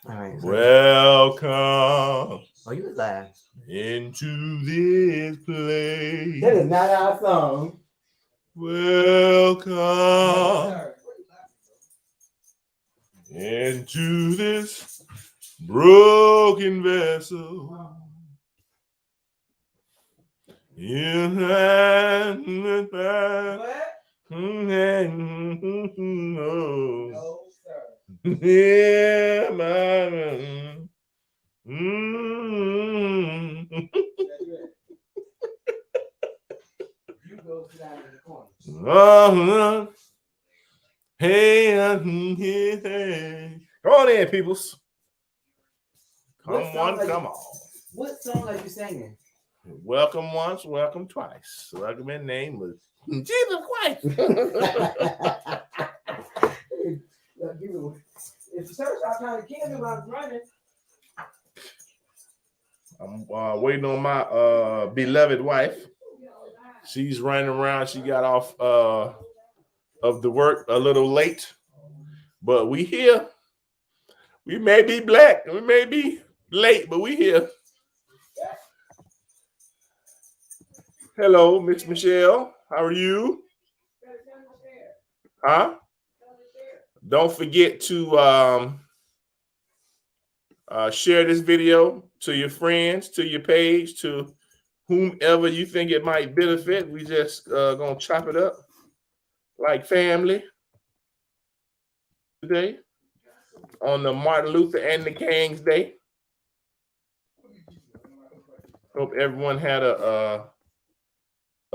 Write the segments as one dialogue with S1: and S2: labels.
S1: All right. So.
S2: Welcome.
S1: Oh, you was live.
S2: Into this place.
S1: That is not our song.
S2: Welcome into this broken vessel. In hand back. No, sir. Yeah, man.
S1: You go sit down in the corner.
S2: Hey, come on in, peoples. Come on, come on.
S1: What song are you singing?
S2: Welcome once, welcome twice. Welcome in name was Jesus Christ.
S1: If the church out kind of candy while I'm running.
S2: I'm waiting on my beloved wife. She's running around. She got off of the work a little late, but we here. We may be black, we may be late, but we here. Hello, Miss Michelle. How are you? Huh? Don't forget to share this video to your friends, to your page, to whomever you think it might benefit. We just gonna chop it up like family today on the Martin Luther and the King's Day. Hope everyone had a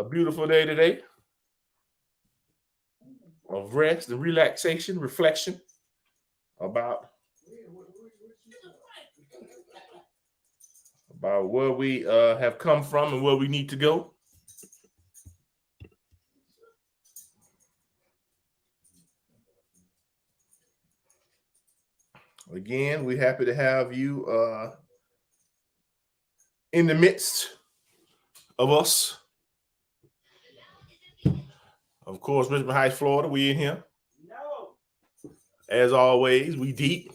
S2: beautiful day today of rest and relaxation, reflection about where we have come from and where we need to go. Again, we're happy to have you in the midst of us. Of course, Richmond Heights, Florida, we in here. No. As always, we deep.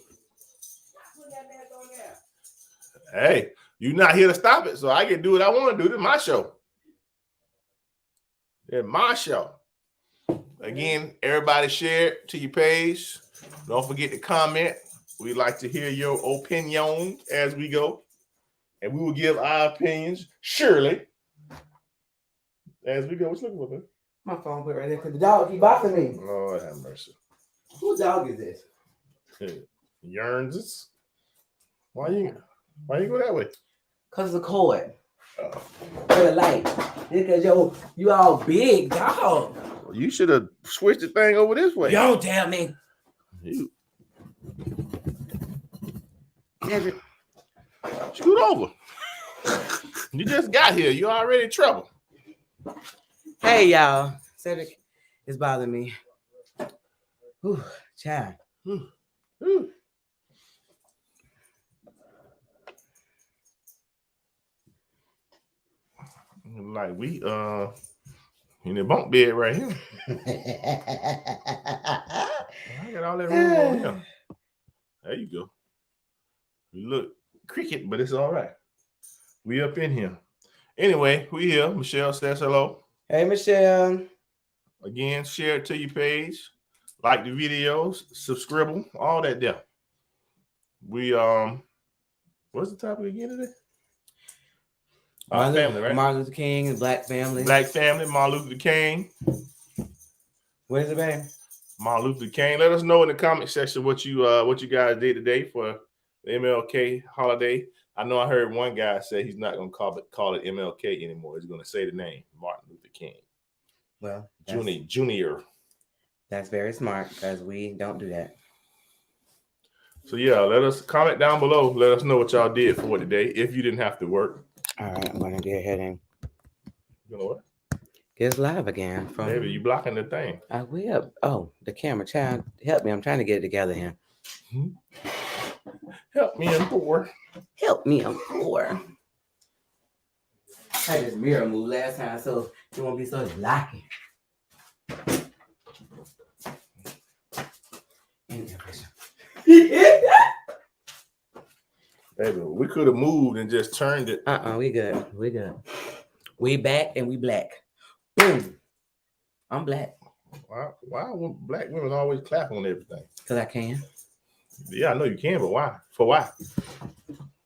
S2: Hey, you're not here to stop it, so I can do what I want to do. This is my show. It's my show. Again, everybody share it to your page. Don't forget to comment. We'd like to hear your opinion as we go. And we will give our opinions, surely, as we go. What's looking for, man?
S1: My phone put right there because the dog keep bothering me.
S2: Lord have mercy.
S1: Whose dog is this?
S2: Yearns. Why you go that way?
S1: Cause the cord. For the light. Because you all big dog.
S2: You should have switched the thing over this way.
S1: Don't tell me.
S2: You scoot over. You just got here. You already in trouble.
S1: Hey y'all. Cedric is bothering me. Whew, child.
S2: Like we in the bunk bed right here. I got all that room on here. There you go. You look cricket, but it's all right. We up in here. Anyway, we here. Michelle says hello.
S1: Hey Michelle.
S2: Again, share it to your page. Like the videos, subscribe, all that there. We what's the topic again today? Our family, right?
S1: Martin Luther King and Black Families.
S2: Black family, Martin Luther King.
S1: What is it, babe?
S2: Martin Luther King. Let us know in the comment section what you guys did today for the MLK holiday. I know I heard one guy say he's not going to call it MLK anymore. He's going to say the name Martin Luther King.
S1: Well,
S2: Junior.
S1: That's very smart because we don't do that.
S2: So yeah, let us comment down below. Let us know what y'all did for today if you didn't have to work.
S1: All right, I'm gonna get ahead and
S2: You know what?
S1: get live again.
S2: Maybe you blocking the thing.
S1: I will. Oh, the camera, child, help me! I'm trying to get it together here.
S2: Help me, I'm poor.
S1: Help me, I'm poor. I had this mirror move last time, so it won't be so locking.
S2: Baby, we could have moved and just turned it.
S1: We good. We good. We back and we black. Boom. I'm black.
S2: Why black women always clap on everything?
S1: Because I can.
S2: Yeah, I know you can, but why? For why?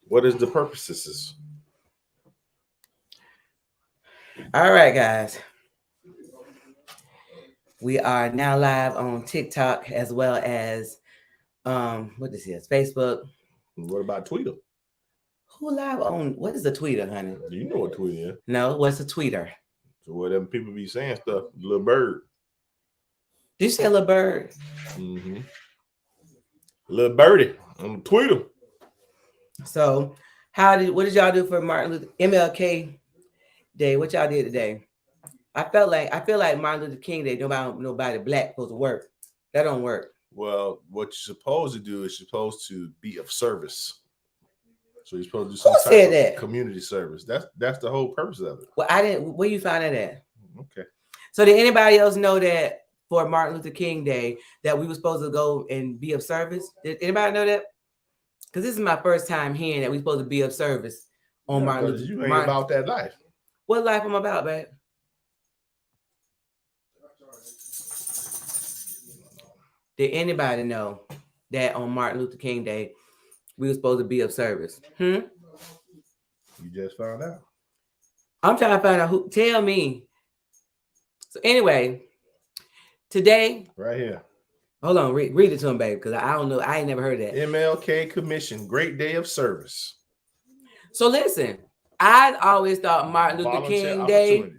S2: What is the purposes?
S1: All right, guys. We are now live on TikTok as well as what is this? Facebook.
S2: What about Twitter?
S1: Who live on what is a tweeter, honey?
S2: You know what Twitter is.
S1: No, what's a tweeter?
S2: So whatever people be saying stuff, little bird.
S1: Did you say little bird?
S2: Mm-hmm. Little birdie on Twitter.
S1: So what did y'all do for MLK Day? What y'all did today? I feel like Martin Luther King Day, nobody black supposed to work. That don't work.
S2: Well, what you're supposed to do is you're supposed to be of service. So you're supposed to do some type of community service. That's the whole purpose of it.
S1: Well, I didn't. Where you find that at?
S2: Okay.
S1: So did anybody else know that for Martin Luther King Day that we were supposed to go and be of service? Did anybody know that? Because this is my first time hearing that we're supposed to be of service on Martin Luther.
S2: You ain't about that life.
S1: What life am I about, babe? Did anybody know that on Martin Luther King Day we were supposed to be of service?
S2: You just found out.
S1: I'm trying to find out who. Tell me. So anyway, today.
S2: Right here.
S1: Hold on, read it to him, babe, because I don't know. I ain't never heard that.
S2: MLK Commission, Great Day of Service.
S1: So listen, I always thought Martin Luther King Day.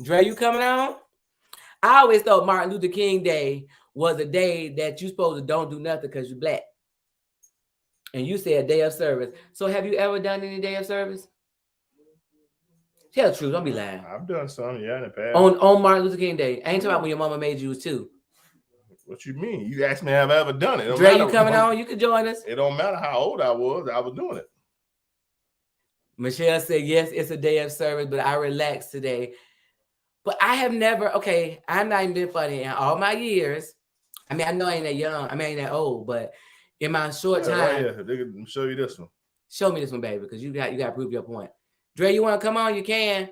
S1: Dre, you coming on? I always thought Martin Luther King Day was a day that you supposed to don't do nothing because you're black. And you said day of service. So have you ever done any day of service? Tell the truth, don't be lying.
S2: I've done some, yeah, in the past.
S1: On Martin Luther King Day. I ain't talking about when your mama made you too.
S2: What you mean? You asked me have I ever done it.
S1: Dre, you coming on? You can join us.
S2: It don't matter how old I was doing it.
S1: Michelle said, yes, it's a day of service, but I relaxed today. But I have never, I'm not even been funny in all my years. I mean, I know I ain't that young. I mean, I ain't that old, but in my short time.
S2: Right here. They can show you this one.
S1: Show me this one, baby, because you got to prove your point. Dre, you want to come on? You can.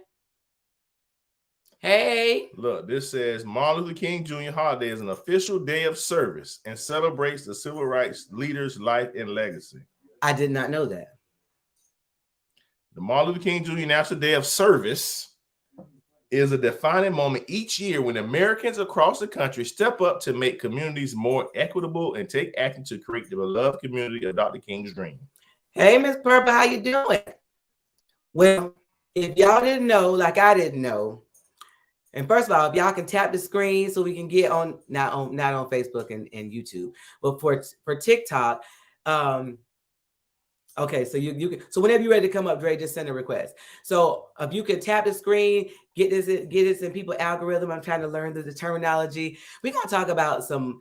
S1: Hey.
S2: Look, this says Martin Luther King Jr. holiday is an official day of service and celebrates the civil rights leader's life and legacy.
S1: I did not know that.
S2: The Martin Luther King Jr. National Day of Service is a defining moment each year when Americans across the country step up to make communities more equitable and take action to create the beloved community of Dr. King's dream.
S1: Hey, Miss Purple, how you doing? Well, if y'all didn't know, like I didn't know, and first of all, if y'all can tap the screen so we can get on, not on Facebook and YouTube, but for TikTok, okay, so you can, so whenever you're ready to come up, Dre, just send a request. So if you can tap the screen, get this in people's algorithm. I'm trying to learn the terminology. We're gonna talk about some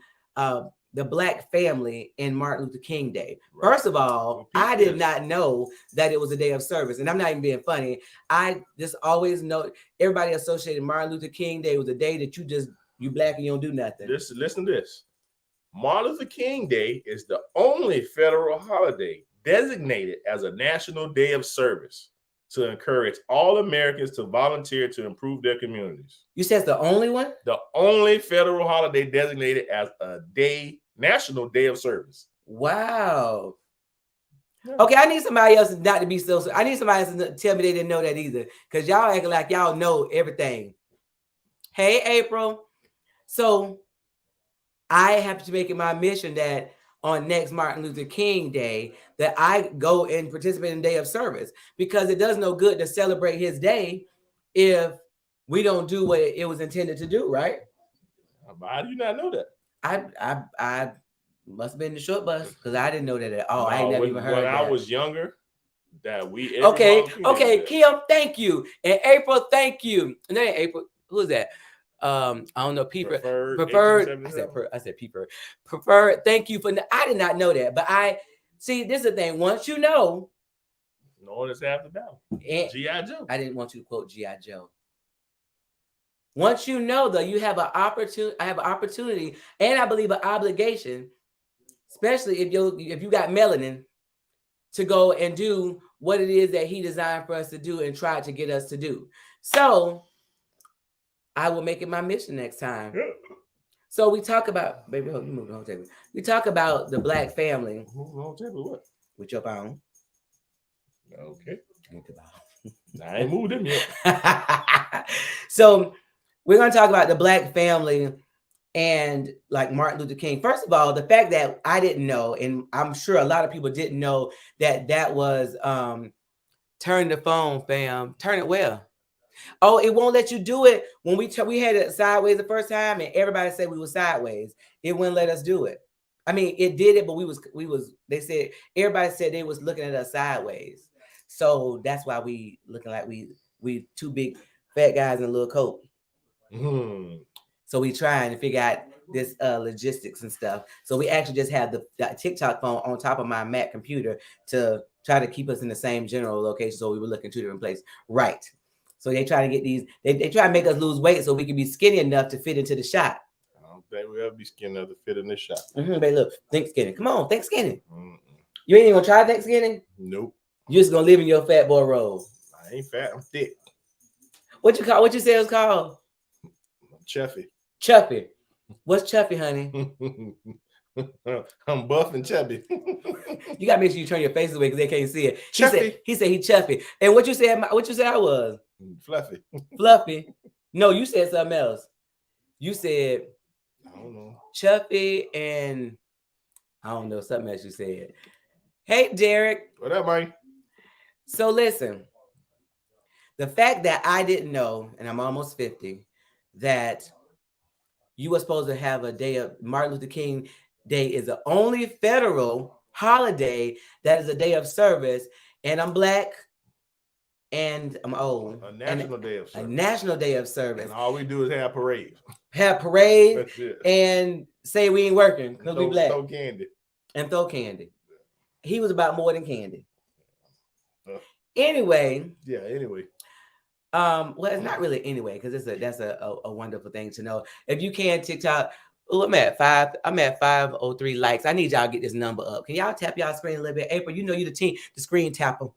S1: the Black family in Martin Luther King Day. Right. First of all, I did not know that it was a day of service, and I'm not even being funny. I just always know everybody associated Martin Luther King Day was a day that you black and you don't do nothing.
S2: Listen to this. Martin Luther King Day is the only federal holiday designated as a national day of service to encourage all Americans to volunteer to improve their communities.
S1: You said it's the only one?
S2: The only federal holiday designated as a national day of service.
S1: Wow. Yeah. Okay, I need somebody else not to be so. I need somebody else to tell me they didn't know that either, because y'all acting like y'all know everything. Hey, April. So I have to make it my mission that on next Martin Luther King Day that I go and participate in Day of Service, because it does no good to celebrate his day if we don't do what it was intended to do, right?
S2: How do you not know that?
S1: I must have been the short bus, because I didn't know that at all. No, I ain't never even heard
S2: when
S1: that.
S2: I was younger, that we
S1: okay, Kim, thank you, and April, thank you. And then April, who is that? I don't know. Preferred. I said preferred. Thank you for. I did not know that, but I see. This is the thing. Once you know,
S2: it's half the battle. G.I. Joe.
S1: I didn't want you to quote G.I. Joe. Once you know, though, you have an opportunity. I have an opportunity, and I believe an obligation. especially if you got melanin, to go and do what it is that he designed for us to do and tried to get us to do. So I will make it my mission next time. Yeah. So we talk about, baby, hold you move the whole table. We talk about the Black family.
S2: Move the whole table what?
S1: With your phone.
S2: Okay. I ain't moved him yet.
S1: So we're going to talk about the Black family and like Martin Luther King. First of all, the fact that I didn't know, and I'm sure a lot of people didn't know that was turn the phone, fam. Turn it well. Oh, it won't let you do it. When we had it sideways the first time, and everybody said we were sideways. It wouldn't let us do it. I mean, it did it, but we was. They said everybody said they was looking at us sideways. So that's why we looking like we two big fat guys in a little coat. Mm-hmm. So we trying to figure out this logistics and stuff. So we actually just have the TikTok phone on top of my Mac computer to try to keep us in the same general location. So we were looking 2 different places. Right. So they try to get these, they try to make us lose weight so we can be skinny enough to fit into the shot.
S2: I don't think we'll be skinny enough to fit in this shot.
S1: Mm-hmm, baby, look, think skinny. Come on, think skinny. Mm-mm. You ain't even gonna try think skinny?
S2: Nope.
S1: You're just gonna live in your fat boy role.
S2: I ain't fat, I'm thick.
S1: What you say it's called?
S2: Chuffy.
S1: Chuffy. What's Chuffy, honey?
S2: I'm buff and chubby.
S1: You gotta make sure you turn your face away because they can't see it.
S2: Chuffy.
S1: He said he chuffy. And what you said I was?
S2: Fluffy.
S1: Fluffy. No, you said something else. You said
S2: I don't know.
S1: Chuffy and I don't know, something else you said. Hey, Derek.
S2: What up, Mike?
S1: So listen, the fact that I didn't know, and I'm almost 50, that you were supposed to have a day of Martin Luther King Day is the only federal holiday that is a day of service, and I'm Black and I'm old.
S2: A national day of service.
S1: A national day of service.
S2: And all we do is have parades.
S1: Have parades and say we ain't working because we Black.
S2: Throw candy.
S1: And throw candy. He was about more than candy. Anyway.
S2: Yeah, anyway.
S1: Well, it's not really anyway, because that's a wonderful thing to know. If you can TikTok, I'm at 503 likes. I need y'all to get this number up. Can y'all tap y'all screen a little bit? April, you know you the screen tapper.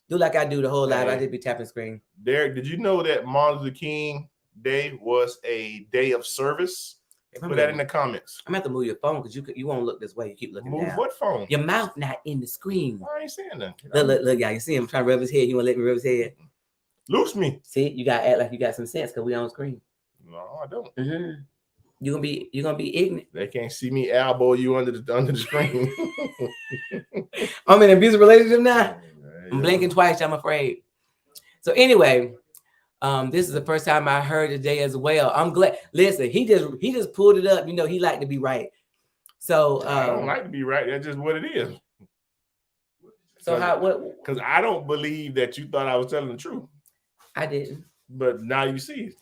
S1: Do like I do the whole live. I just be tapping screen.
S2: Derek, did you know that Martin Luther King Day was a day of service? Put that in the comments.
S1: I'm gonna have to move your phone because you won't look this way. You keep looking down.
S2: Move what phone?
S1: Your mouth not in the screen.
S2: I ain't saying that.
S1: Look, y'all. You see him trying to rub his head. You want to let me rub his head?
S2: Loose me.
S1: See, you gotta act like you got some sense because we on screen.
S2: No, I don't.
S1: Mm-hmm. You're gonna be ignorant.
S2: They can't see me elbow you under the screen.
S1: I'm in an abusive relationship now. I'm blinking twice, I'm afraid. So anyway, this is the first time I heard today as well. I'm glad. Listen, he just pulled it up. You know, he like to be right. So
S2: I don't like to be right. That's just what it is.
S1: So what?
S2: Because I don't believe that you thought I was telling the truth.
S1: I didn't.
S2: But now you see it.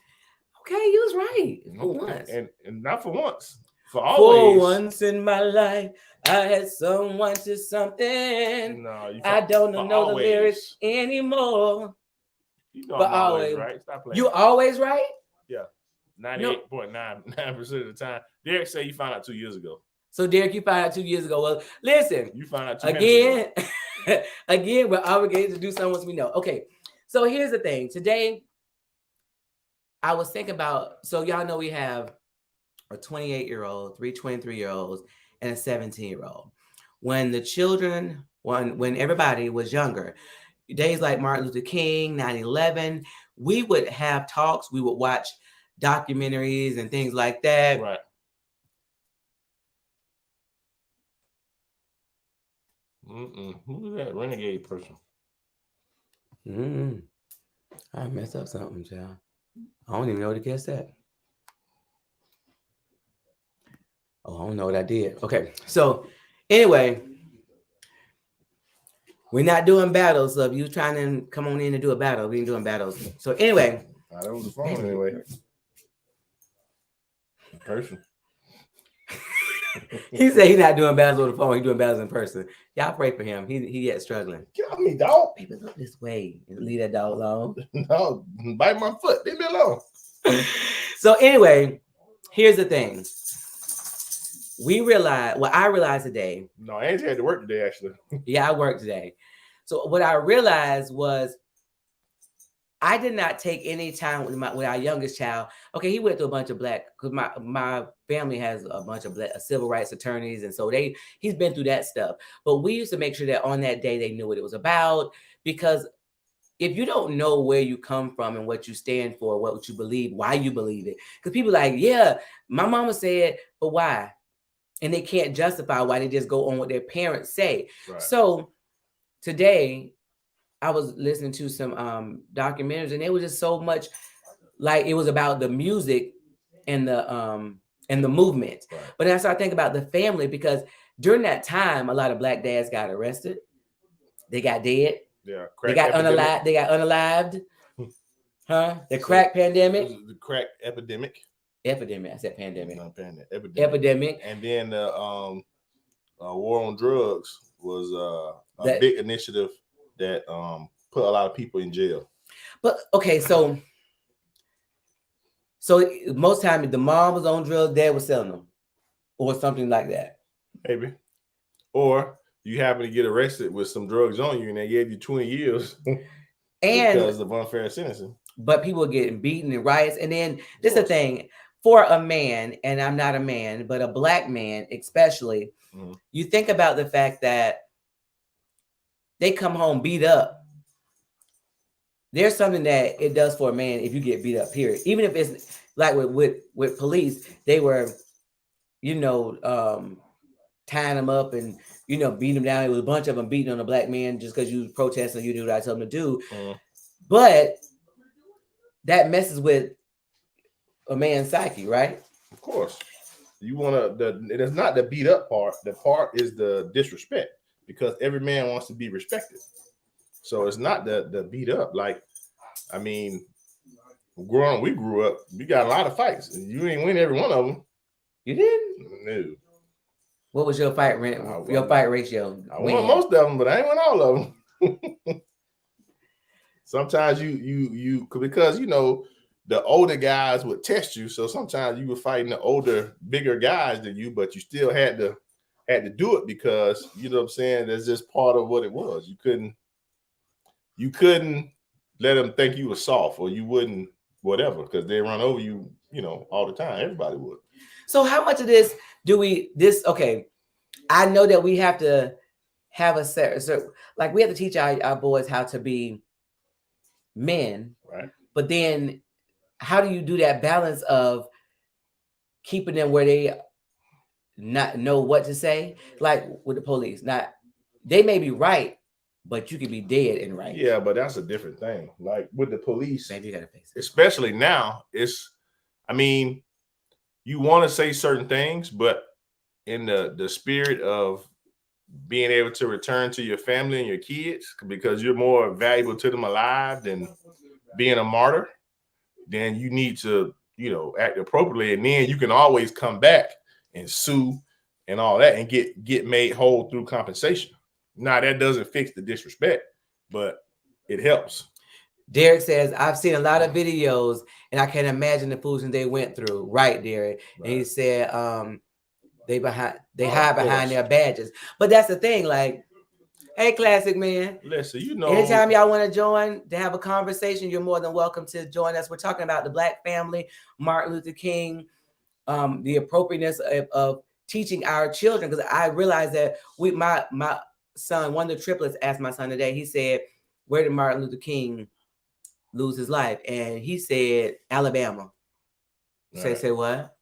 S1: Okay, you was right. For once.
S2: And not for once. For always.
S1: For once in my life, I had someone to something.
S2: No,
S1: I don't know the lyrics anymore.
S2: You know I'm always right. Stop playing.
S1: You always right?
S2: Yeah. 98.99% of the time. Derek said you found out 2 years ago.
S1: So Derek, you found out 2 years ago. Well, listen.
S2: You found out 2 minutes ago.
S1: Again, we're obligated to do something once we know. Okay. So here's the thing. Today, I was thinking about, so y'all know we have a 28-year-old, 3 23-year-olds, and a 17-year-old. When everybody was younger, days like Martin Luther King, 9/11, we would have talks, we would watch documentaries and things like that.
S2: Right. Who is that renegade person?
S1: I messed up something, child. I don't even know what to guess that. Oh, I don't know what I did. Okay, so anyway, we're not doing battles. So if you're trying to come on in and do a battle, we ain't doing battles. So anyway.
S2: I don't the phone anyway. In person.
S1: He said he's not doing battles on the phone. He's doing battles in person. Y'all pray for him. He yet struggling.
S2: Get off me, dog.
S1: People look this way. Leave that dog alone.
S2: No, bite my foot. Leave me alone.
S1: So anyway, here's the thing. I realized today.
S2: No, Angie had to work today, actually.
S1: Yeah, I worked today. So what I realized was I did not take any time with our youngest child. Okay, he went through a bunch of because my family has a bunch of civil rights attorneys, and so he's been through that stuff. But we used to make sure that on that day they knew what it was about, because if you don't know where you come from and what you stand for, what you believe, why you believe it, because people are like, yeah, my mama said, but why? And they can't justify why, they just go on what their parents say.
S2: Right.
S1: So today I was listening to some documentaries, and it was just so much like it was about the music and the movement.
S2: Right.
S1: But then I started thinking about the family, because during that time, a lot of Black dads got arrested, they got dead,
S2: Yeah,
S1: they got unalived, huh? The crack pandemic,
S2: the crack epidemic.
S1: I said pandemic.
S2: No,
S1: Epidemic.
S2: And then the war on drugs was a big initiative that put a lot of people in jail.
S1: But okay, so most time the mom was on drugs, dad was selling them, or something like that.
S2: Maybe. Or you happen to get arrested with some drugs on you, and they gave you 20 years because of unfair sentencing.
S1: But people are getting beaten in riots. And then this is the thing, for a man, and I'm not a man, but a Black man especially, you think about the fact that they come home beat up. There's something that it does for a man if you get beat up, period. Even if it's like with police, they were, tying them up and, beating them down. It was a bunch of them beating on a Black man just because you was protesting, you do what I told them to do. But that messes with a man's psyche, right?
S2: Of course. You want to, it is not the beat up part. The part is the disrespect, because every man wants to be respected. So it's not the beat up. Like, I mean, we grew up, we got a lot of fights. You ain't win every one of them.
S1: You didn't?
S2: No.
S1: What was your fight ratio?
S2: I won most of them, but I ain't win all of them. Sometimes you because the older guys would test you, so sometimes you were fighting the older, bigger guys than you, but you still had to do it, because you know what I'm saying, that's just part of what it was. You couldn't let them think you were soft, or you wouldn't whatever, because they run over you, all the time. Everybody would.
S1: So how much of this okay, I know that we have to have like we have to teach our boys how to be men,
S2: right?
S1: But then how do you do that balance of keeping them where they not know what to say? Like with the police, they may be right, but you could be dead and right.
S2: Yeah, but that's a different thing. Like with the police,
S1: maybe you gotta face it.
S2: Especially now, you want to say certain things, but in the spirit of being able to return to your family and your kids, because you're more valuable to them alive than being a martyr, then you need to, act appropriately. And then you can always come back and sue and all that and get made whole through compensation. Now, that doesn't fix the disrespect, but it helps.
S1: Derek says, I've seen a lot of videos and I can imagine the foolishness they went through. Right, Derek. Right. And he said, they hide behind their badges. But that's the thing, like, hey, Classic Man.
S2: Listen,
S1: anytime y'all want to join to have a conversation, you're more than welcome to join us. We're talking about the Black family, Martin Luther King, the appropriateness of teaching our children. Because I realized that my son, one of the triplets, asked my son today, he said, where did Martin Luther King lose his life? And he said, Alabama. Right. Say what?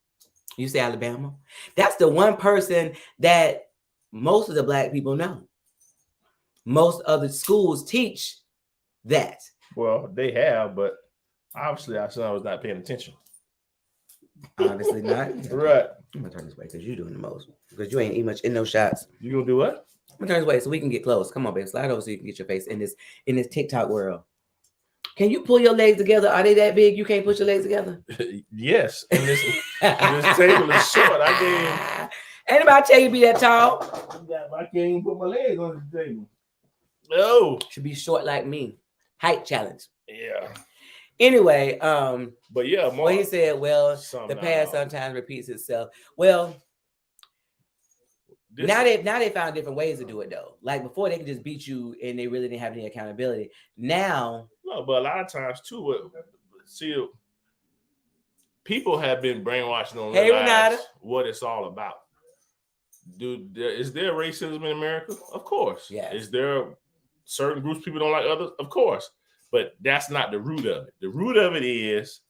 S1: You say Alabama? That's the one person that most of the Black people know. Most of the schools teach that.
S2: Well, they have, but obviously our son was not paying attention.
S1: Honestly, not.
S2: Right.
S1: I'm gonna turn this way because you're doing the most. Because you ain't eat much in those shots.
S2: You gonna do what?
S1: I'm gonna turn this way so we can get close. Come on, baby. Slide over so you can get your face in this TikTok world. Can you pull your legs together? Are they that big? You can't push your legs together?
S2: Yes. And this table is short. I can't.
S1: Anybody tell you to be that tall?
S2: I can't even put my legs on the table. No.
S1: Should be short like me. Height challenge.
S2: Yeah.
S1: Anyway,
S2: but yeah,
S1: he said, well, the past sometimes repeats itself. Well, Now they found different ways to do it though. Like before, they could just beat you and they really didn't have any accountability. Now,
S2: no, but a lot of times too, see, people have been brainwashed on what it's all about. Dude, is there racism in America? Of course.
S1: Yeah.
S2: Is there certain groups people don't like others? Of course. But that's not the root of it. The root of it is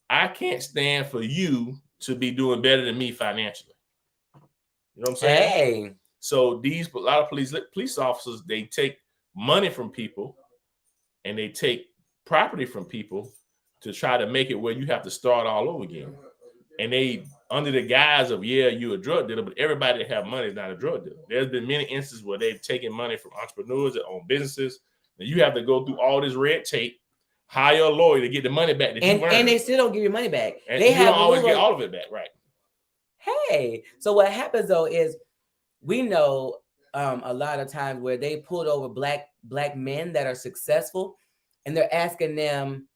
S2: I can't stand for you to be doing better than me financially. You know what I'm saying?
S1: Hey.
S2: So a lot of police officers, they take money from people and they take property from people to try to make it where you have to start all over again. And they, under the guise of, you're a drug dealer, but everybody that have money is not a drug dealer. There's been many instances where they've taken money from entrepreneurs that own businesses. And you have to go through all this red tape, hire a lawyer to get the money back.
S1: And they still don't give you money back.
S2: And
S1: they
S2: don't always get all of it back, right?
S1: Hey, so what happens though is we know a lot of times where they pulled over black men that are successful, and they're asking them,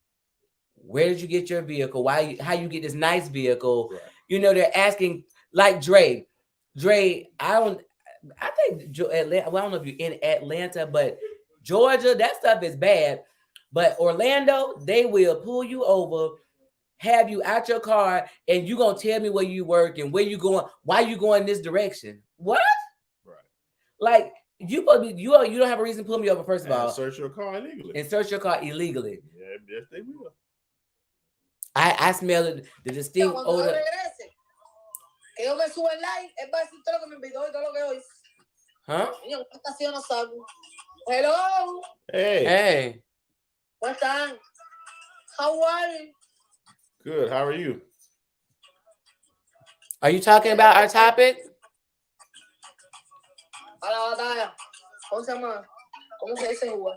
S1: where did you get your vehicle? How you get this nice vehicle? Right. You know, they're asking, like Dre, I think Atlanta, well, I don't know if you're in Atlanta, but Georgia, that stuff is bad. But Orlando, they will pull you over, have you out your car, and you gonna tell me where you work and where you going, why you going this direction. What?
S2: Right.
S1: Like you don't have a reason to pull me over, first of all.
S2: Search your car illegally.
S1: Yeah,
S2: yes, they will.
S1: I smell it, the distinct odor. Huh?
S3: Hello.
S2: Hey.
S3: What's on? How are you?
S2: Good. How are you?
S1: Are you talking about our topic?
S3: Hola, ¿cómo se llama? ¿Cómo se dice igual?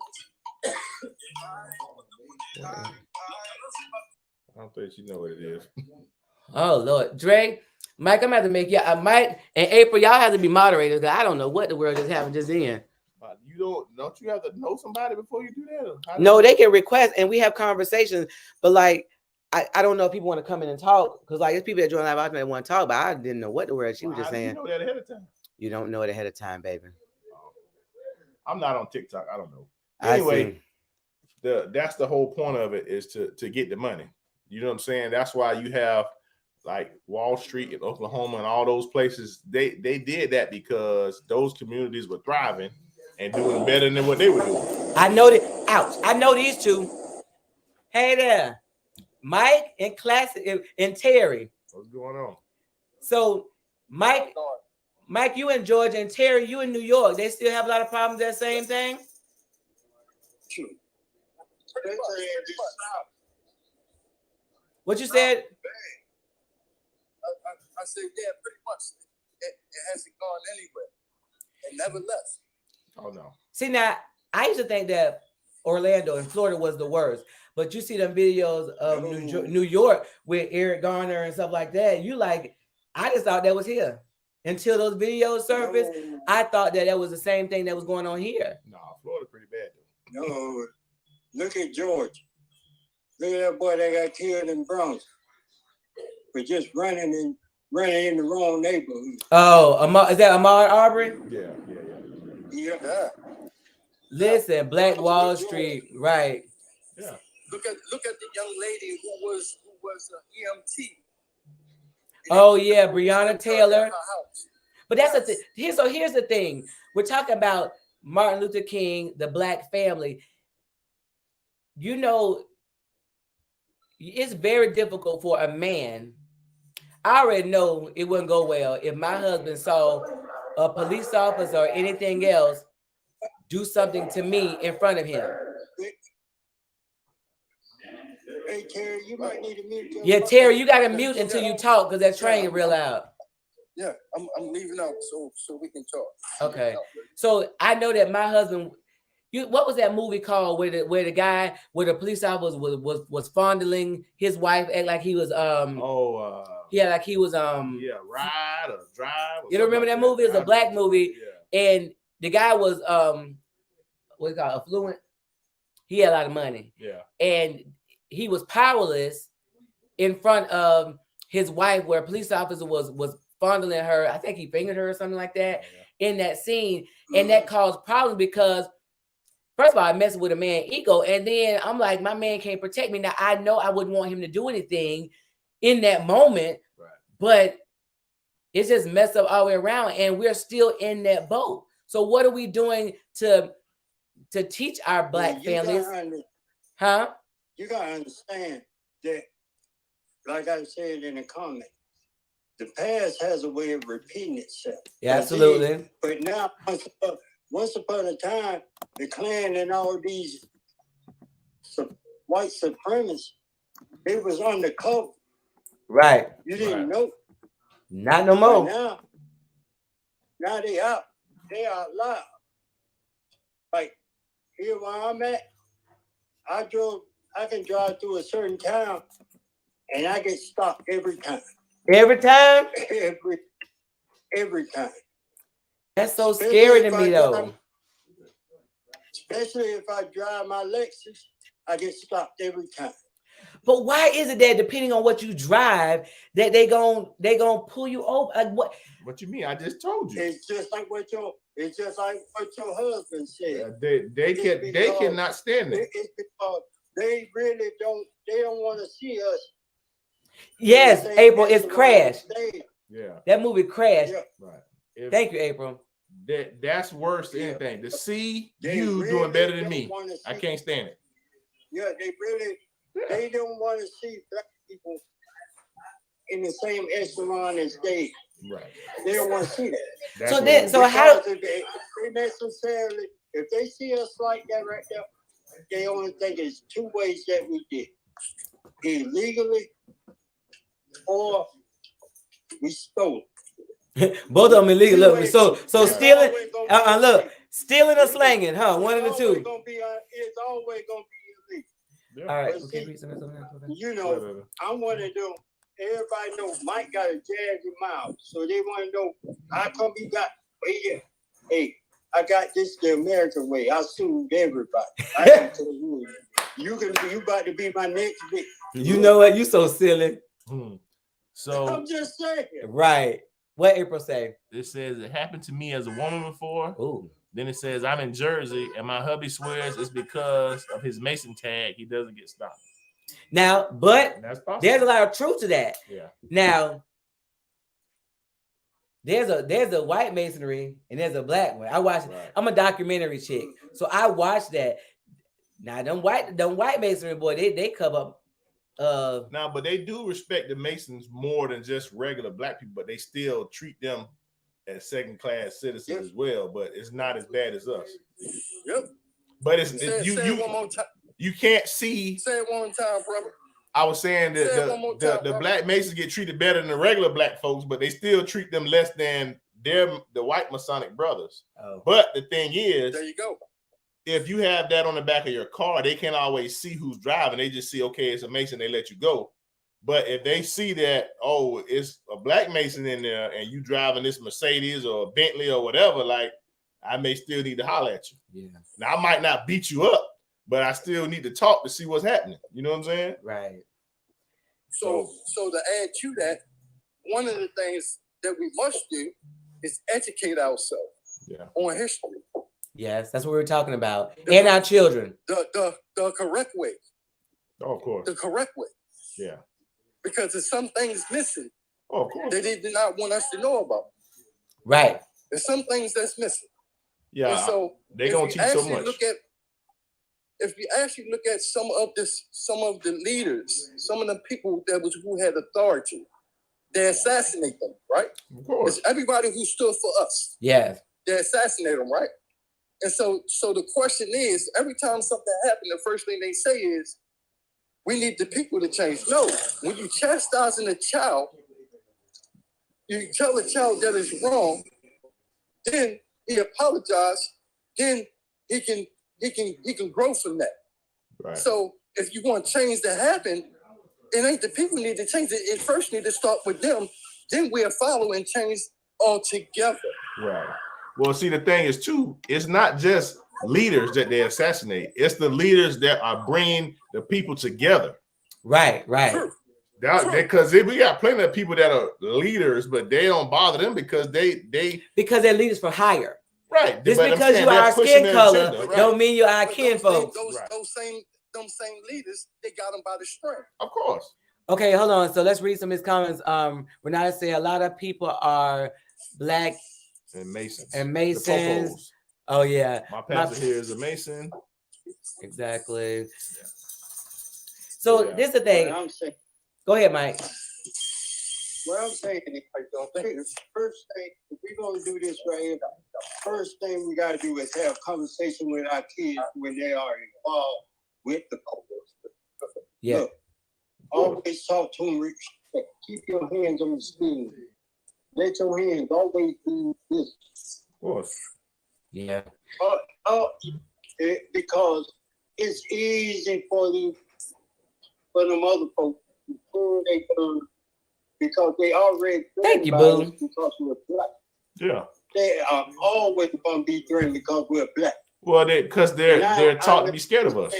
S2: I don't think you know what it is.
S1: Oh Lord, Dre, Mike, I'm gonna have to make Mike and April, y'all have to be moderators because I don't know what the world just happened just then.
S2: Don't you have to know somebody before you do that?
S1: No, they can request and we have conversations, but like I don't know if people want to come in and talk because like there's people that join live out that want to talk, but I didn't know what the word she was just saying.
S2: You know that ahead of time.
S1: You don't know it ahead of time, baby.
S2: I'm not on TikTok. I don't know. Anyway, that's the whole point of it is to get the money. You know what I'm saying? That's why you have like Wall Street in Oklahoma and all those places. They did that because those communities were thriving and doing better than what they were doing.
S1: I know that. Ouch! I know these two. Hey there, Mike and Classic and Terry.
S2: What's going on?
S1: So, Mike, you in Georgia, and Terry, you in New York. They still have a lot of problems. That same thing.
S3: True.
S1: What you said?
S3: I said, yeah, pretty much. It hasn't gone anywhere. It never left.
S2: Oh no.
S1: See, now I used to think that Orlando and Florida was the worst, but you see them videos of New York with Eric Garner and stuff like that. I just thought that was here until those videos surfaced. I thought that was the same thing that was going on here.
S2: No, Florida pretty bad though.
S3: No, look at George. Look at that boy that got killed in Bronx for just running in the wrong neighborhood.
S1: Oh, is that Ahmaud Arbery?
S3: Yeah.
S1: Listen, Black Wall Street, right?
S2: Yeah.
S3: Look at the young lady who was an EMT.
S1: Oh yeah, Breonna Taylor. But that's the thing. Here's the thing. We're talking about Martin Luther King, the Black family. You know, it's very difficult for a man. I already know it wouldn't go well if my husband saw a police officer or anything else do something to me in front of him.
S3: Hey, Terry, you might need to mute.
S1: Yeah, Terry, you got to mute until you talk because that train is real loud.
S3: Yeah, I'm leaving out so we can talk.
S1: Okay. So I know that my husband, what was that movie called where the guy, where the police officer was fondling his wife, act like he was like he was
S2: ride or drive.
S1: You don't remember that movie? It's a black movie, and the guy was what's it called, affluent. He had a lot of money.
S2: Yeah,
S1: and he was powerless in front of his wife, where a police officer was fondling her. I think he fingered her or something like that in that scene. And that caused problems because, first of all, I messed with a man's ego. And then I'm like, my man can't protect me. Now, I know I wouldn't want him to do anything in that moment, but it's just messed up all the way around. And we're still in that boat. So what are we doing to teach our Black families?
S3: You got to understand that, like I said in the comment, the past has a way of repeating itself.
S1: Yeah, absolutely.
S3: But now, once upon a time, the Klan and all these white supremacists, they was undercover.
S1: Right.
S3: You didn't know.
S1: Not no more.
S3: Now they out. They out loud. Like here where I'm at, I can drive through a certain town and I get stopped every time.
S1: Every time?
S3: Every time.
S1: That's so scary to me, though.
S3: Especially if I drive my Lexus, I get stopped every time.
S1: But why is it that depending on what you drive, that they gon' pull you over? Like what?
S2: What you mean? I just told you.
S3: It's just like what your husband said.
S2: They cannot stand it.
S3: It's because they really don't want to see us.
S1: Yes, April, it's Crash.
S2: Yeah.
S1: That movie Crash.
S3: Yeah.
S2: Right.
S1: Thank you, April.
S2: That's worse than anything. To see you doing better than me, I can't stand it.
S3: Yeah, they don't want to see Black people in the same echelon as they.
S2: Right.
S3: They don't want to see that.
S1: So how?
S3: They necessarily, if they see us like that right there, they only think it's two ways that we did: illegally or we stole.
S1: Both of them illegal. Look, so stealing. Look, stealing or slanging, huh? One of the two.
S3: It's always gonna be illegal.
S2: Yeah.
S1: All right.
S3: Okay. You know, I want to know. Everybody knows Mike got a jazzy mouth, so they want to know how come he got. Hey, I got this the American way. I sued everybody. I can tell you, you about to be my next victim.
S1: You know what? You so silly.
S2: So
S3: I'm just saying.
S1: Right. What April say?
S2: It says it happened to me as a woman before.
S1: Ooh.
S2: Then it says I'm in Jersey and my hubby swears it's because of his Mason tag he doesn't get stopped.
S1: Now, but there's a lot of truth to that.
S2: Yeah.
S1: Now, there's a white masonry and there's a black one. I watched. Right. I'm a documentary chick, so I watched that. Now, them white masonry boy, they cover up.
S2: Now, but they do respect the Masons more than just regular Black people, but they still treat them as second-class citizens as well. But it's not as bad as us.
S3: Yep.
S2: But it's
S3: say it one more time.
S2: You can't see.
S3: Say it one time, brother.
S2: I was saying that the Black Masons get treated better than the regular Black folks, but they still treat them less than the white Masonic brothers. Oh. But the thing is,
S3: there you go.
S2: If you have that on the back of your car, they can't always see who's driving. They just see, okay, it's a Mason, they let you go. But if they see that, oh, it's a Black Mason in there and you driving this Mercedes or a Bentley or whatever, like, I may still need to holler at you.
S1: Yeah.
S2: Now, I might not beat you up, but I still need to talk to see what's happening. You know what I'm saying?
S1: Right.
S3: So to add to that, one of the things that we must do is educate ourselves on history.
S1: Yes, that's what we're talking about. And our children.
S3: The correct way.
S2: Oh, of course.
S3: The correct way.
S2: Yeah.
S3: Because there's some things missing.
S2: Oh, of course.
S3: That they did not want us to know about.
S1: Right.
S3: There's some things that's missing.
S2: Yeah.
S3: And so
S2: they're gonna teach so much.
S3: If you actually look at some of the leaders, some of the people who had authority, they assassinate them, right?
S2: Of course.
S3: It's everybody who stood for us.
S1: Yes.
S3: They assassinate them, right? And so the question is, every time something happens, the first thing they say is, we need the people to change. No, when you chastising a child, you tell the child that it's wrong, then he apologizes, then he can grow from that. Right. So if you want change to happen, it ain't the people need to change it. It first need to start with them. Then we'll follow and change all together.
S2: Right. Well, see, the thing is, too, it's not just leaders that they assassinate. It's the leaders that are bringing the people together.
S1: Right, right.
S2: Because we got plenty of people that are leaders, but they don't bother them because
S1: because they're leaders for hire.
S2: Right.
S1: Just because you are skin color
S2: agenda,
S1: don't mean you are kin folks.
S3: Those same leaders, they got them by the string.
S2: Of course.
S1: Okay, hold on. So let's read some of his comments. Renata said a lot of people are black
S2: and Masons.
S1: The oh yeah.
S2: My pastor here is a Mason.
S1: Exactly. So this is the thing. Go ahead, Mike.
S4: What I'm saying is, the first thing, if we're going to do this right here, first thing we got to do is have a conversation with our kids when they are involved with the police.
S1: Yeah.
S4: Look, always talk to them. Keep your hands on the screen. Let your hands always do this.
S2: Of course.
S1: Yeah.
S4: Because it's easy for them other folks before they come, because they already
S1: thank you, boo.
S4: Because we're black.
S2: Yeah.
S4: They are always gonna be threatened because we're black.
S2: Well, because they're taught to be scared of us.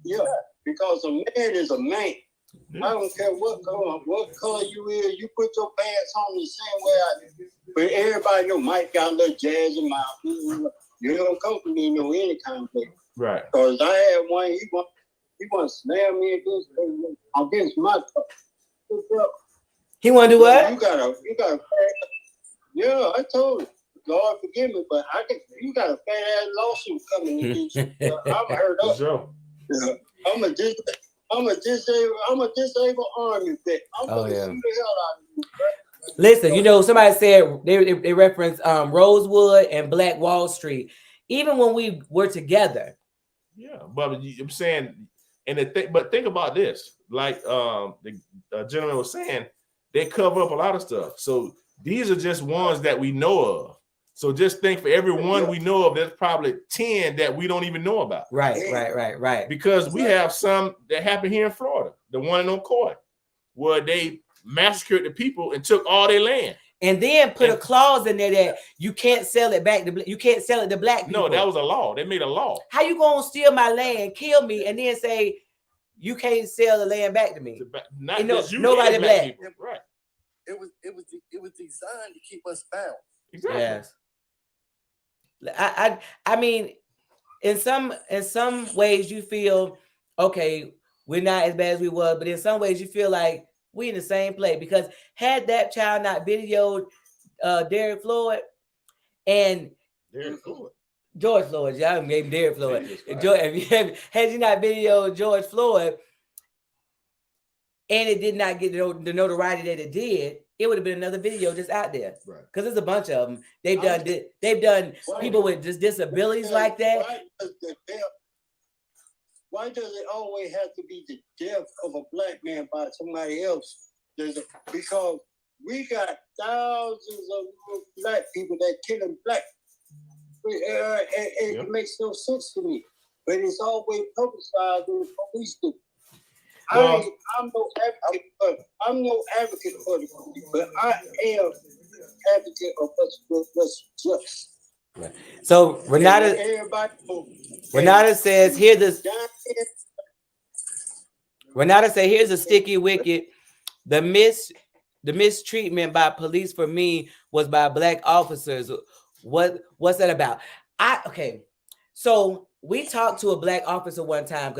S4: Yeah. Because a man is a man. Yeah. I don't care what color you is. You put your pants on the same way I do. But everybody know Mike got a little jazz in mouth. You don't come for me no any kind of way.
S2: Right.
S4: Because I had one. He want to slam me against my cup.
S1: He want to do what?
S4: You got a yeah, I told him. God forgive me, but you got a fat ass lawsuit coming against you. I'm hurt up.
S2: Sure.
S4: I'm a disabled army vet. I'm gonna shoot the hell out of you, bro.
S1: Listen, you know, somebody said they referenced Rosewood and Black Wall Street. Even when we were together.
S2: Yeah, but I'm saying, but think about this. Like the gentleman was saying, they cover up a lot of stuff. So these are just ones that we know of. So just think for every one we know of, there's probably 10 that we don't even know about.
S1: Right.
S2: Because we have some that happened here in Florida. The one in Ocoee, where they massacred the people and took all their land.
S1: And then put a clause in there that you can't sell it back to black people.
S2: No, that was a law. They made a law.
S1: How you gonna steal my land, kill me, and then say you can't sell the land back to me? Nobody black.
S2: People. Right.
S3: It was designed to keep us bound.
S2: Exactly.
S1: Yes. I mean, in some ways you feel okay, we're not as bad as we were, but in some ways you feel like we in the same place, because had that child not videoed Derek Floyd and George Floyd, y'all maybe Derek Floyd. Had you not videoed George Floyd and it did not get the notoriety that it did, it would have been another video just out there. Right. Because there's a bunch of them. They've done people with just disabilities like that.
S4: Why does it always have to be the death of a black man by somebody else? Because we got thousands of black people that killing black. It makes no sense to me. But it's always publicized in the police do. I'm no advocate for the police, but I am advocate of what's just.
S1: Right. So Renata says here's a sticky wicket. The mistreatment by police for me was by black officers. What's that about? So we talked to a black officer one time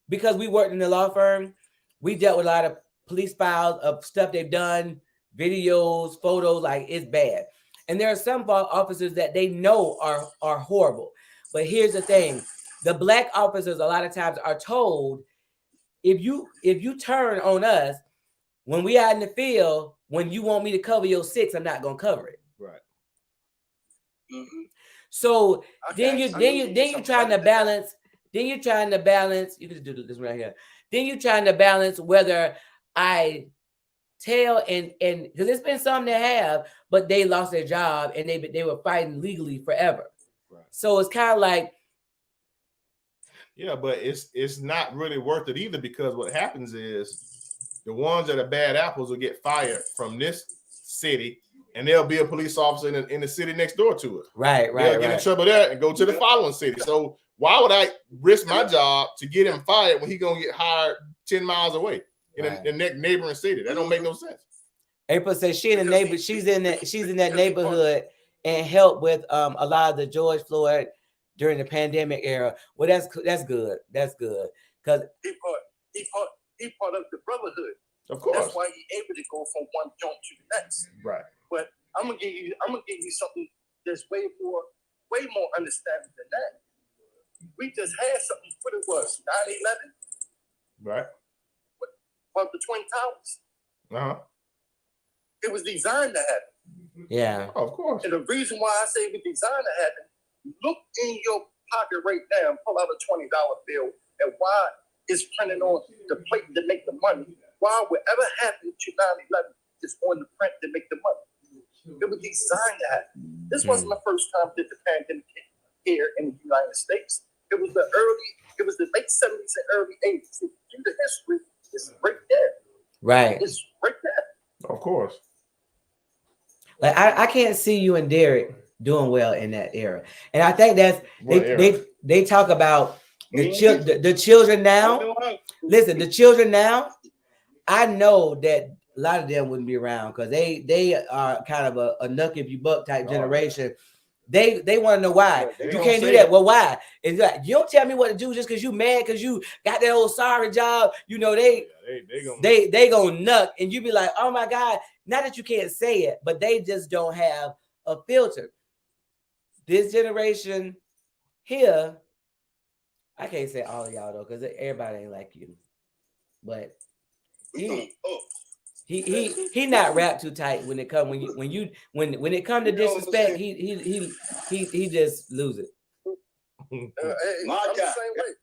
S1: because we worked in the law firm. We dealt with a lot of police files of stuff they've done, videos, photos, like it's bad. And there are some officers that they know are horrible. But here's the thing. The black officers a lot of times are told, if you turn on us, when we out in the field, when you want me to cover your 6, I'm not gonna cover it.
S2: Right.
S1: Mm-hmm. So then you're trying to balance. Then you're trying to balance. You can do this right here. Then you're trying to balance whether I tell and because there's been some that have, but they lost their job and they were fighting legally forever. Right. So it's kind of like,
S2: yeah, but it's not really worth it either, because what happens is the ones that are bad apples will get fired from this city, and there'll be a police officer in the city next door to it.
S1: Right.
S2: They'll get in trouble there and go to the following city. So Why would I risk my job to get him fired when he gonna get hired 10 miles away in the neighboring city? That don't make no sense.
S1: April says she's in that neighborhood and helped with a lot of the George Floyd during the pandemic era. Well, that's good. That's good because
S3: he part of the brotherhood.
S2: Of course,
S3: that's why he able to go from one joint to the next.
S2: Right.
S3: But I'm gonna give you something that's way more understanding than that. We just had something. What it was 9/11.
S2: Right.
S3: What the Twin Towers? It was designed to happen.
S1: Yeah.
S2: Oh, of course.
S3: And the reason why I say it was designed to happen, look in your pocket right now and pull out a $20 bill and why it's printed on the plate to make the money. Why whatever happened to 9/11 is on the print to make the money. It was designed to happen. This wasn't the first time that the pandemic hit here in the United States. It was the late 70s and early 80s. Through the history, it's right there.
S1: Right.
S3: It's right there.
S2: Of course.
S1: Like I can't see you and Derek doing well in that era. And I think that's they talk about the children now. Listen, the children now, I know that a lot of them wouldn't be around because they are kind of a nuck if you buck type generation. They want to know why. You can't do that. Well, why? It's like you don't tell me what to do just because you mad because you got that old sorry job. You know they gonna nuck, and you be like, oh my God. Not that you can't say it, but they just don't have a filter. This generation here, I can't say all of y'all though, because everybody ain't like you. But he not wrapped too tight when it come when it come to disrespect, he just lose it.
S3: I'm the same way.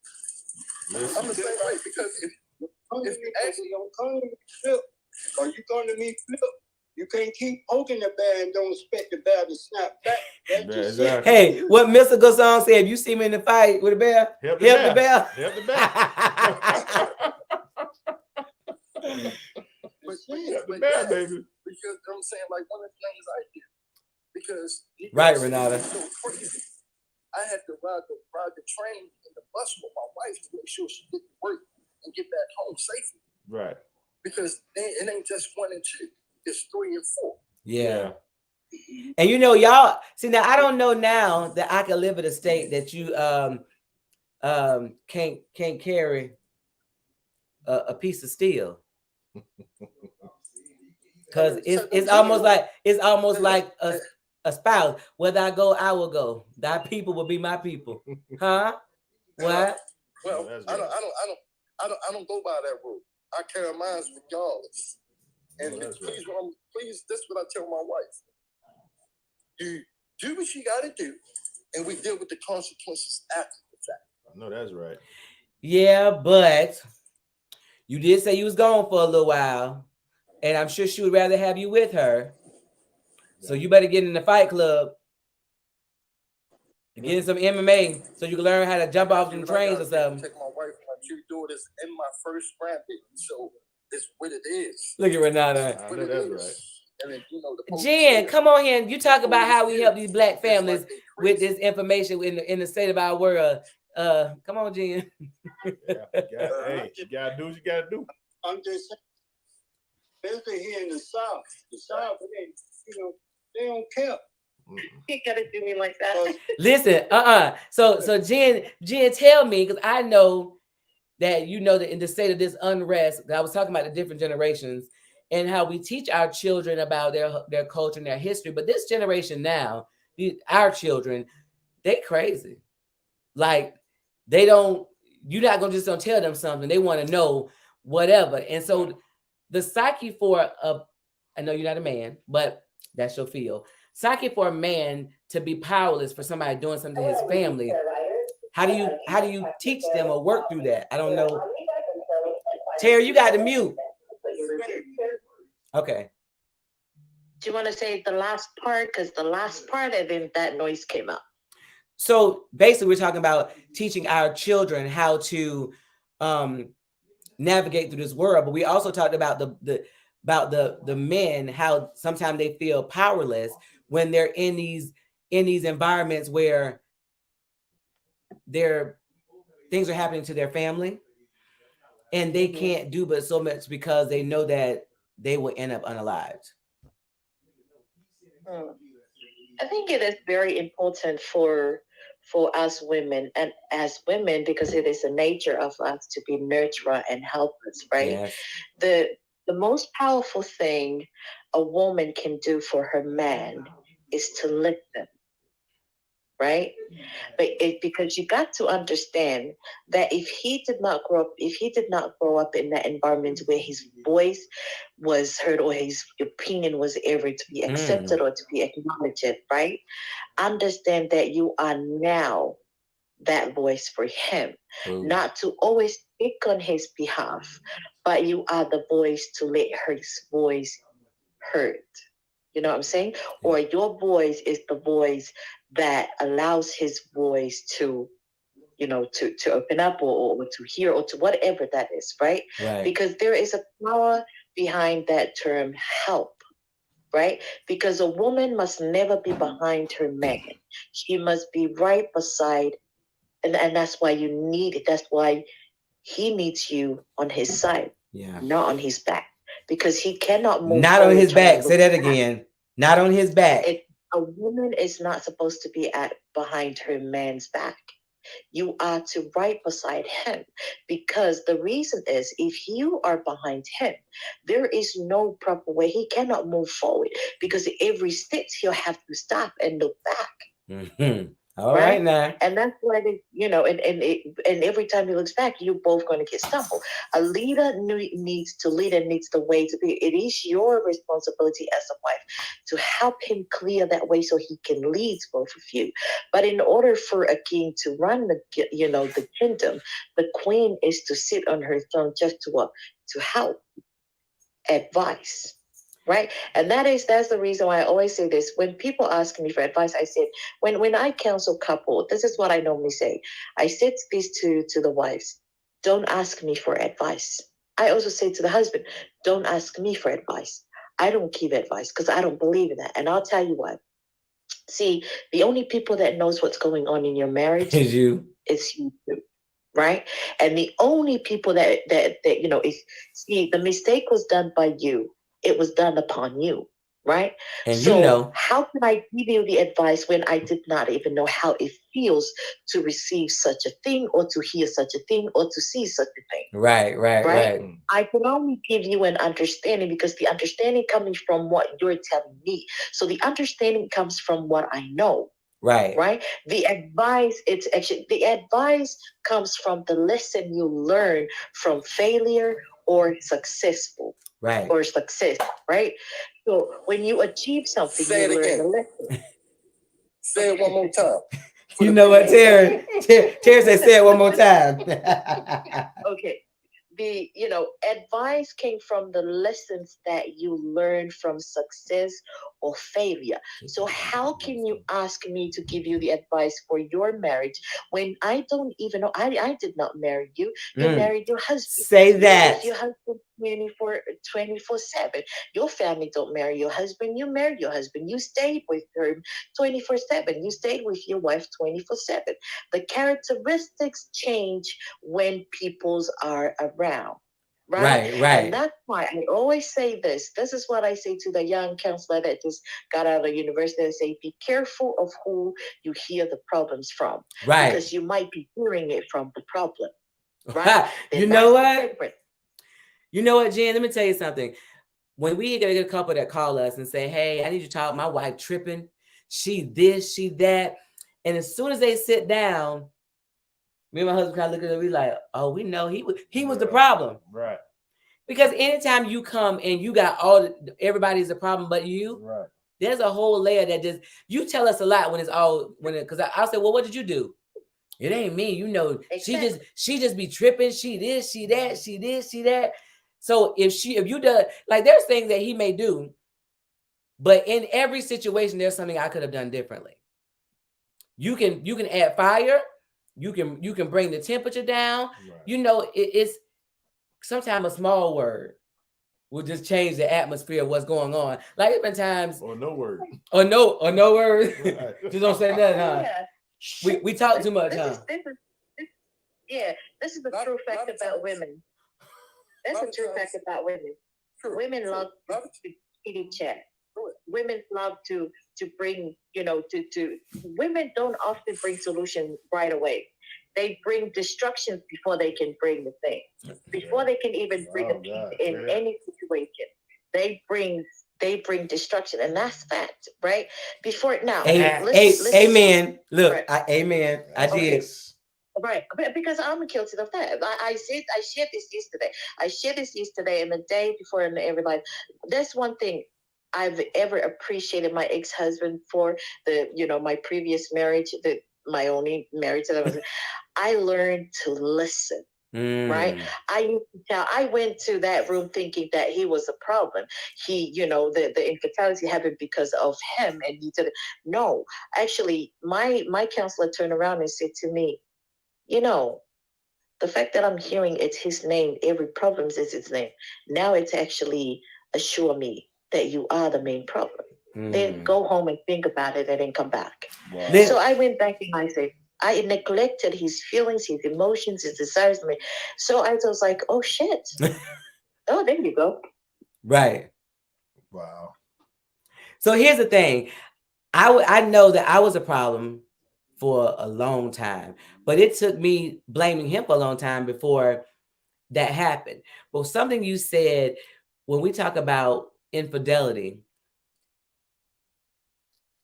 S3: I'm the same way because if you actually don't come to me flip, or you come to me flip, you can't keep poking the bear and don't expect the bear to snap back.
S2: Exactly.
S1: Hey, what Mr. Good song said? If you see me in the fight with a bear, help the bear.
S2: Help the bear.
S3: but yeah, baby. Because I'm saying, like, one of the things I did, because
S1: right, Renata.
S3: So crazy. I had to ride the train and the bus with my wife to make sure she get to work and get back home safely.
S2: Right.
S3: Because it ain't just 1 and 2; it's 3 and 4.
S1: Yeah. And you know, y'all see now. I don't know now that I can live in a state that you can't carry a piece of steel. Because it's almost like a spouse. Whether I go, I will go. Thy people will be my people. Huh? What?
S3: Well, I don't go by that rule. I carry mine regardless. And please, this is what I tell my wife. You do what you got to do, and we deal with the consequences after the fact.
S2: No, that's right.
S1: Yeah, but you did say you was gone for a little while, and I'm sure she would rather have you with her. So you better get in the fight club and get in some MMA so you can learn how to jump off them trains or something.
S3: Take my wife, my 2 daughters, and my first grandbaby. So it's what it is.
S1: Look at Renata.
S2: I know that's right.
S3: And then,
S1: Jen, come on here. You talk about how we help these black families with this information in the state of our world. Come on, Jen.
S2: Hey, you gotta do what you gotta do.
S4: I'm just saying, especially here in the South, they don't care.
S5: You gotta do me like that.
S1: Listen, So Jen, tell me, because I know that you know that in the state of this unrest, I was talking about the different generations and how we teach our children about their culture and their history. But this generation now, our children, they crazy. Like you're not gonna just tell them something. They want to know whatever. And so the psyche for I know you're not a man, but that's your field. Psyche for a man to be powerless for somebody doing something to his family. How do you teach them or work through that? I don't know. Terry, you got to mute. Okay.
S5: Do you want to say the last part? Because the last part, I think that noise came up.
S1: So basically, we're talking about teaching our children how to navigate through this world, but we also talked about the men, how sometimes they feel powerless when they're in these environments where things are happening to their family, and they can't do but so much because they know that they will end up unalived.
S5: I think it is very important for us women, and as women, because it is the nature of us to be nurturer and helpers, right?
S1: Yes.
S5: The most powerful thing a woman can do for her man is to lift them, right? But because you got to understand that if he did not grow up in that environment where his voice was heard or his opinion was ever to be accepted or to be acknowledged, right? Understand that you are now that voice for him.
S1: Ooh.
S5: Not to always speak on his behalf, but you are the voice to let his voice heard. You know what I'm saying?
S1: Yeah.
S5: Or your voice is the voice that allows his voice to, to open up or to hear or to whatever that is, right?
S1: Right.
S5: Because there is a power behind that term help, right? Because a woman must never be behind her man. She must be right beside, and that's why you need it. That's why he needs you on his side, not on his back. Because he cannot move.
S1: Not on his back. Say that again. Not on his back.
S5: A woman is not supposed to be behind her man's back. You are to right beside him, because the reason is if you are behind him, there is no proper way. He cannot move forward because every step he'll have to stop and look back.
S1: Mm-hmm. All right now.
S5: And that's why and every time he looks back, you're both going to get stumbled. A leader needs the way to be. It is your responsibility as a wife to help him clear that way so he can lead both of you. But in order for a king to run the kingdom, the queen is to sit on her throne just to help, advise. Right. And that's the reason why I always say this. When people ask me for advice, I said, when I counsel couple, this is what I normally say. I said this to the wives, don't ask me for advice. I also say to the husband, don't ask me for advice. I don't give advice because I don't believe in that. And I'll tell you what. See, the only people that knows what's going on in your marriage
S1: is you.
S5: It's you too. Right? And the only people that see, the mistake was done by you. It was done upon you, right?
S1: And
S5: so how can I give you the advice when I did not even know how it feels to receive such a thing or to hear such a thing or to see such a thing?
S1: Right.
S5: I can only give you an understanding because the understanding coming from what you're telling me. So the understanding comes from what I know. Right. The advice comes from the lesson you learn from failure or successful.
S1: Right.
S5: Or success. Right. So when you achieve something,
S3: say
S5: you
S3: it again.
S5: learn the lesson.
S3: Say it one more time.
S1: You know what, Terry? Terry said, say it one more time.
S5: Okay. The advice came from the lessons that you learn from success or failure. So how can you ask me to give you the advice for your marriage when I don't even know? I did not marry you. You married your husband.
S1: Say that.
S5: Your husband 24/7. Your family don't marry your husband. You married your husband. You stayed with her 24/7. You stayed with your wife 24/7. The characteristics change when peoples are around. Right. And that's why I always say this. This is what I say to the young counselor that just got out of university. I say, be careful of who you hear the problems from.
S1: Right.
S5: Because you might be hearing it from the problem. Right.
S1: You know what? You know what, Jen? Let me tell you something. When we get a couple that call us and say, hey, I need you to talk, my wife tripping. She this, she that. And as soon as they sit down, me and my husband kind of look at it, we like, oh, we know he was the problem.
S2: Right.
S1: Because anytime you come and you got everybody's a problem but you,
S2: right.
S1: There's a whole layer that just, you tell us a lot because I'll say, well, what did you do? It ain't me, exactly. she just be tripping, she this, she that, she this, she that. So if you do, like, there's things that he may do, but in every situation, there's something I could have done differently. You can add fire. You can bring the temperature down. Right. It's sometimes a small word will just change the atmosphere of what's going on. Like, it's been times.
S2: Or no word.
S1: Or no word. Right. Just don't say nothing, huh? We talk too much, huh?
S5: This is the true fact about women. That's the true fact about women. Women love to kitty chat. Women love to bring, to women don't often bring solutions right away. They bring destruction before they can bring the thing. Before they can even bring a peace in any situation, they bring destruction, and that's fact, right? Before now, listen,
S1: amen. Look,
S5: right.
S1: Amen. I did.
S5: Right, because I'm guilty of that. I shared this yesterday, and the day before, and everybody. That's one thing I've ever appreciated my ex-husband for, my previous marriage, my only marriage that I was. I learned to listen. Right. I went to that room thinking that he was a problem. The infertility happened because of him, and he said, no, actually, my counselor turned around and said to me, the fact that I'm hearing it's his name, every problem is his name. Now it's actually assure me that you are the main problem. Then go home and think about it and then come back. Wow. So I went back and I said, I neglected his feelings, his emotions, his desires. So I was like, oh shit. Oh, there you go.
S1: Right.
S2: Wow.
S1: So here's the thing. I know that I was a problem for a long time, but it took me blaming him for a long time before that happened. But something you said when we talk about infidelity,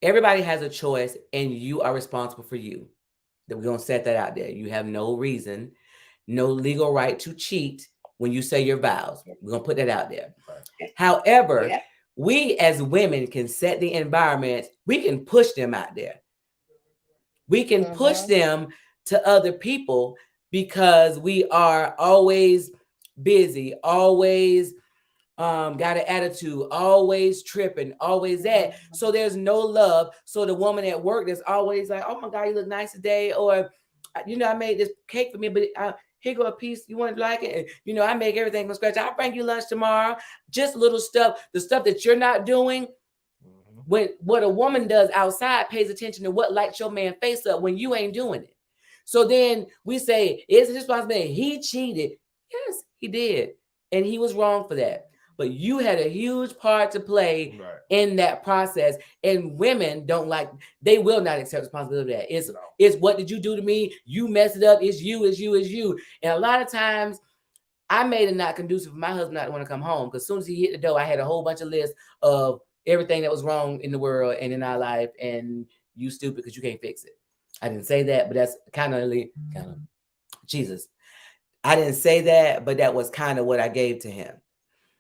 S1: everybody has a choice and you are responsible for you. That we're going to set that out there. You have no reason, no legal right to cheat when you say your vows. We're going to put that out there. Right. However, we as women can set the environment. We can push them out there. We can push them to other people because we are always busy, always got an attitude, always tripping, always that. So there's no love. So the woman at work that's always like, oh my God, you look nice today. Or, I made this cake for me, but here go a piece. You want to like it? And, I make everything from scratch. I'll bring you lunch tomorrow. Just little stuff, the stuff that you're not doing. When what a woman does outside pays attention to what lights your man face up when you ain't doing it. So then we say, it's his responsibility. He cheated. Yes, he did. And he was wrong for that. But you had a huge part to play in that process. And women they will not accept responsibility for that. It's what did you do to me? You messed it up. It's you, it's you, it's you. And a lot of times I made it not conducive for my husband not to want to come home. Because as soon as he hit the door, I had a whole bunch of lists of everything that was wrong in the world and in our life. And you stupid because you can't fix it. I didn't say that, but that's kind of Jesus. I didn't say that, but that was kind of what I gave to him.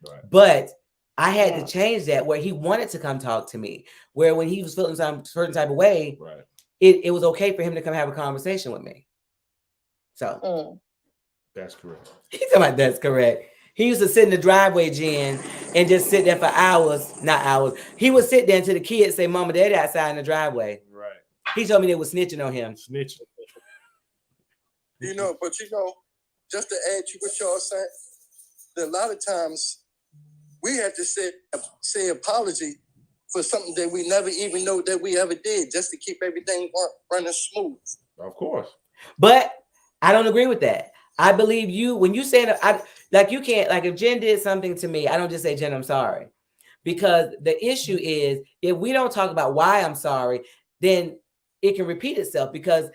S1: Right. But I had to change that where he wanted to come talk to me, where when he was feeling some certain type of way, it was okay for him to come have a conversation with me. So
S2: that's correct.
S1: He's talking about that's correct. He used to sit in the driveway, Jen, and just sit there for hours, not hours. He would sit there until the kids say, Mama, Daddy outside in the driveway.
S2: Right.
S1: He told me they were snitching on him.
S2: Snitching.
S3: But just to add to what y'all said, that a lot of times we have to say apology for something that we never even know that we ever did, just to keep everything running smooth.
S2: Of course.
S1: But I don't agree with that. I believe you when you say you can't, like if Jen did something to me, I don't just say, Jen, I'm sorry. Because the issue is if we don't talk about why I'm sorry, then it can repeat itself. Because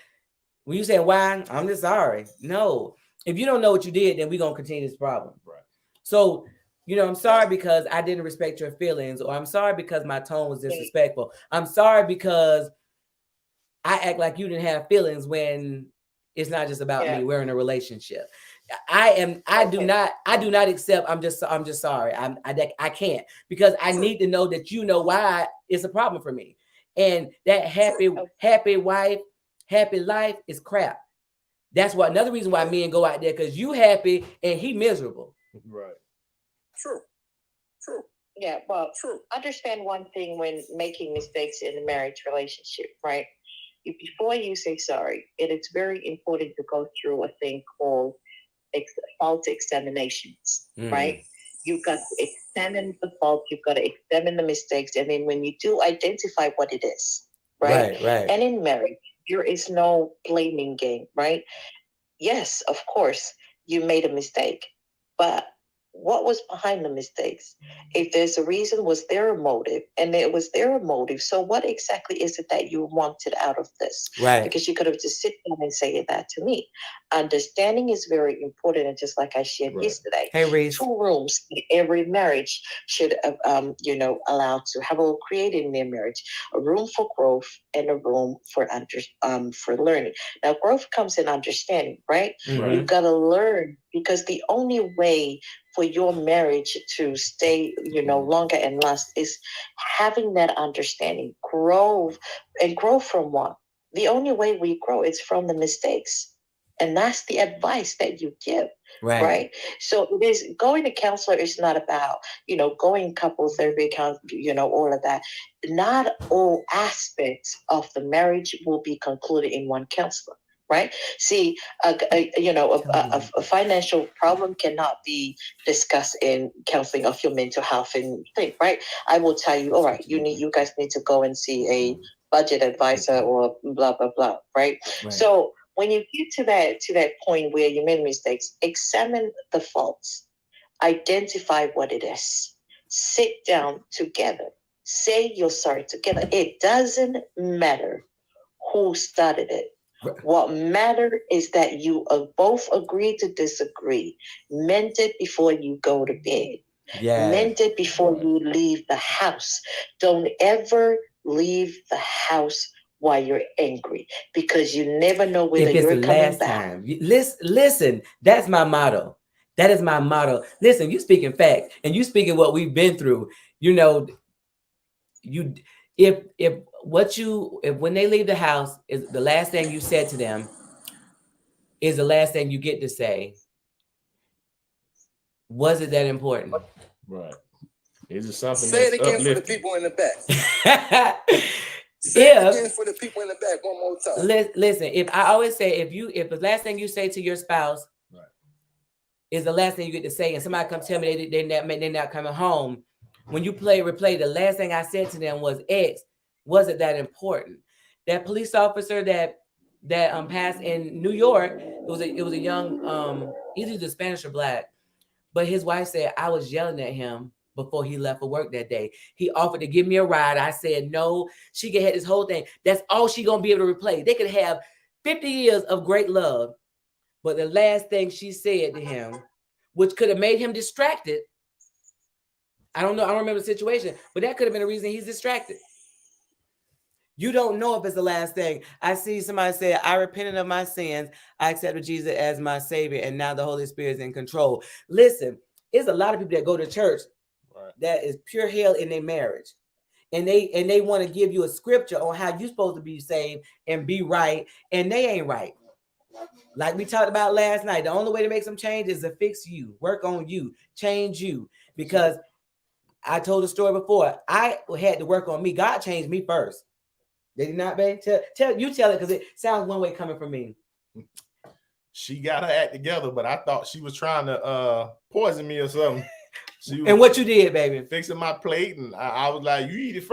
S1: when you say why, I'm just sorry. No. If you don't know what you did, then we're going to continue this problem. Right. So, I'm sorry because I didn't respect your feelings, or I'm sorry because my tone was disrespectful. I'm sorry because I act like you didn't have feelings when it's not just about me. We're in a relationship. I do not accept. I'm just sorry. I can't, because I need to know that why it's a problem for me. And that happy wife, happy life is crap. That's why another reason why men go out there, because you happy and he miserable.
S2: Right.
S3: True.
S5: Yeah, well, understand one thing when making mistakes in a marriage relationship, right? Before you say sorry, it is very important to go through a thing called fault examinations, right? You've got to examine the fault, you've got to examine the mistakes, and then when you do identify what it is, right?
S1: Right.
S5: And in marriage, there is no blaming game, right? Yes, of course, you made a mistake, but what was behind the mistakes? If there's a reason, was there a motive? And it was there a motive. So what exactly is it that you wanted out of this?
S1: Right.
S5: Because you could have just sit down and say that to me. Understanding is very important. And just like I shared yesterday,
S1: Hey, Reese.
S5: 2 rooms in every marriage should, allow to have a create in their marriage, a room for growth and a room for learning. Now, growth comes in understanding, right?
S1: Mhm.
S5: You've got to learn, because the only way for your marriage to stay, longer and last is having that understanding. Grow from what? The only way we grow is from the mistakes. And that's the advice that you give. Right. So it is going to counselor is not about, going couple therapy, all of that. Not all aspects of the marriage will be concluded in one counselor. Right. See, a financial problem cannot be discussed in counseling of your mental health and thing. Right. I will tell you, all right, you guys need to go and see a budget advisor or blah, blah, blah. Right. So when you get to that point where you made mistakes, examine the faults, identify what it is, sit down together, say you're sorry together. It doesn't matter who started it. What matters is that you both agree to disagree. Mend it before you go to bed.
S1: Yeah.
S5: Mend it before you leave the house. Don't ever leave the house while you're angry, because you never know whether
S1: if it's
S5: you're
S1: the
S5: coming
S1: last
S5: back.
S1: time. Listen, that's my motto. That is my motto. Listen, you speaking facts and you speaking what we've been through. If when they leave the house is the last thing you said to them is the last thing you get to say, was it that important?
S2: Right. Is it something
S3: Say
S2: that's
S3: it again
S2: uplifting?
S3: for the people in the back.
S1: Say
S3: it again for the people in the back one more time.
S1: Listen, if I always say if the last thing you say to your spouse is the last thing you get to say, and somebody comes tell me they're not coming home, when you replay, the last thing I said to them was X. Was it that important? That police officer that passed in New York, it was a young either Spanish or Black, but his wife said I was yelling at him before he left for work that day. He offered to give me a ride. I said no. She could have this whole thing. That's all she gonna be able to replay. They could have 50 years of great love, but the last thing she said to him, which could have made him distracted. I don't know. I don't remember the situation, but that could have been a reason he's distracted. You don't know if it's the last thing. I see somebody say, I repented of my sins. I accepted Jesus as my savior. And now the Holy Spirit is in control. Listen, there's a lot of people that go to church that is pure hell in their marriage. And they want to give you a scripture on how you're supposed to be saved and be right. And they ain't right. Like we talked about last night, the only way to make some change is to fix you, work on you, change you. Because I told the story before, I had to work on me. God changed me first. Did he not, babe? Tell it because it sounds one way coming from me.
S2: She got her act together, but I thought she was trying to poison me or something.
S1: And what you did, baby?
S2: Fixing my plate, and I was like, "You eat it first."